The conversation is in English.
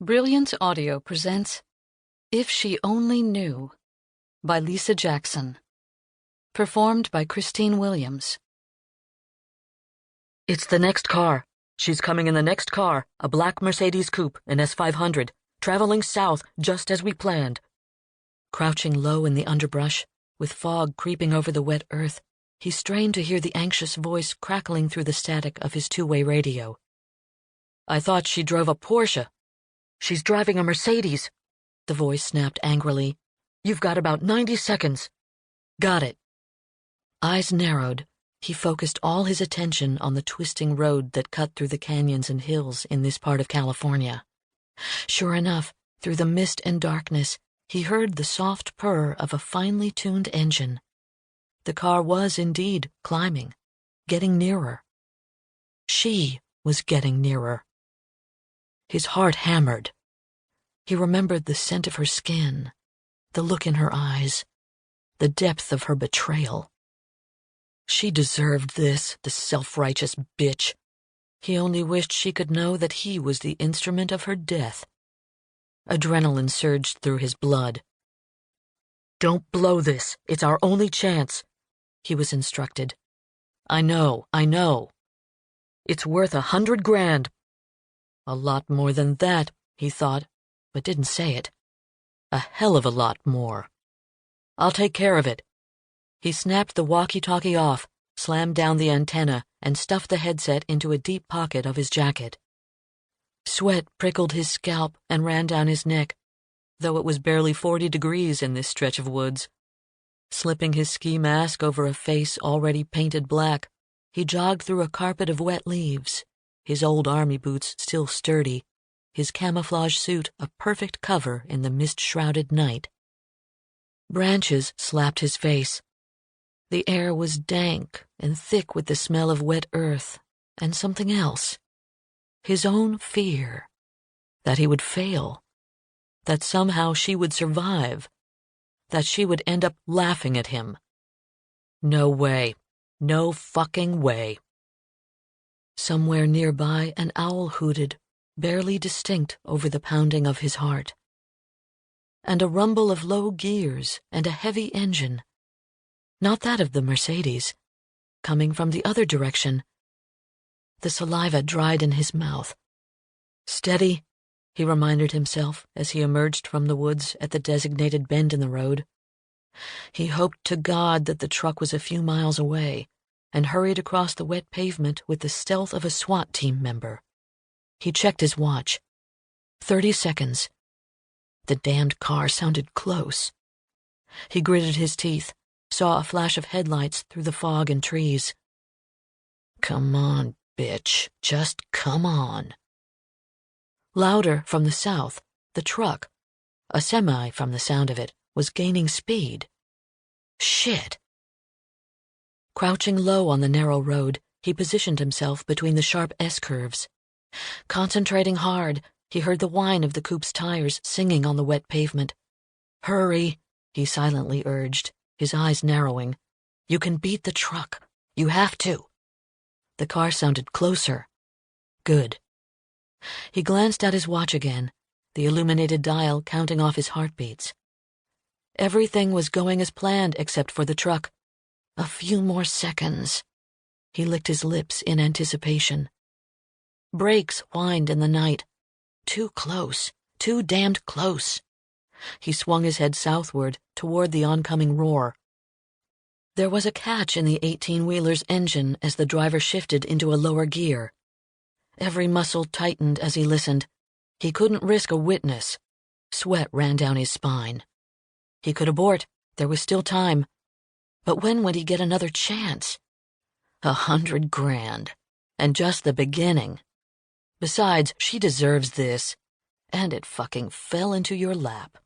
Brilliance Audio presents If She Only Knew by Lisa Jackson. Performed by Christine Williams. It's the next car. She's coming in the next car, a black Mercedes coupe, an S500, traveling south just as we planned. Crouching low in the underbrush, with fog creeping over the wet earth, he strained to hear the anxious voice crackling through the static of his two-way radio. I thought she drove a Porsche. She's driving a Mercedes, the voice snapped angrily. You've got about 90 seconds. Got it. Eyes narrowed, he focused all his attention on the twisting road that cut through the canyons and hills in this part of California. Sure enough, through the mist and darkness, he heard the soft purr of a finely tuned engine. The car was indeed climbing, getting nearer. She was getting nearer. His heart hammered. He remembered the scent of her skin, the look in her eyes, the depth of her betrayal. She deserved this, the self-righteous bitch. He only wished she could know that he was the instrument of her death. Adrenaline surged through his blood. Don't blow this. It's our only chance, he was instructed. I know. It's worth 100 grand. A lot more than that, he thought, but didn't say it. A hell of a lot more. I'll take care of it. He snapped the walkie-talkie off, slammed down the antenna, and stuffed the headset into a deep pocket of his jacket. Sweat prickled his scalp and ran down his neck, though it was barely 40 degrees in this stretch of woods. Slipping his ski mask over a face already painted black, he jogged through a carpet of wet leaves, his old army boots still sturdy, his camouflage suit a perfect cover in the mist-shrouded night. Branches slapped his face. The air was dank and thick with the smell of wet earth and something else. His own fear. That he would fail. That somehow she would survive. That she would end up laughing at him. No way. No fucking way. Somewhere nearby, an owl hooted, barely distinct over the pounding of his heart. And a rumble of low gears and a heavy engine. Not that of the Mercedes, coming from the other direction. The saliva dried in his mouth. Steady, he reminded himself as he emerged from the woods at the designated bend in the road. He hoped to God that the truck was a few miles away, and hurried across the wet pavement with the stealth of a SWAT team member. He checked his watch. 30 seconds. The damned car sounded close. He gritted his teeth, saw a flash of headlights through the fog and trees. Come on, bitch. Just come on. Louder from the south, the truck, a semi from the sound of it, was gaining speed. Shit. Crouching low on the narrow road, he positioned himself between the sharp S-curves. Concentrating hard, he heard the whine of the coupe's tires singing on the wet pavement. Hurry, he silently urged, his eyes narrowing. You can beat the truck. You have to. The car sounded closer. Good. He glanced at his watch again, the illuminated dial counting off his heartbeats. Everything was going as planned except for the truck. A few more seconds. He licked his lips in anticipation. Brakes whined in the night. Too close. Too damned close. He swung his head southward, toward the oncoming roar. There was a catch in the 18-wheeler's engine as the driver shifted into a lower gear. Every muscle tightened as he listened. He couldn't risk a witness. Sweat ran down his spine. He could abort. There was still time. But when would he get another chance? 100 grand. And just the beginning. Besides, she deserves this. And it fucking fell into your lap.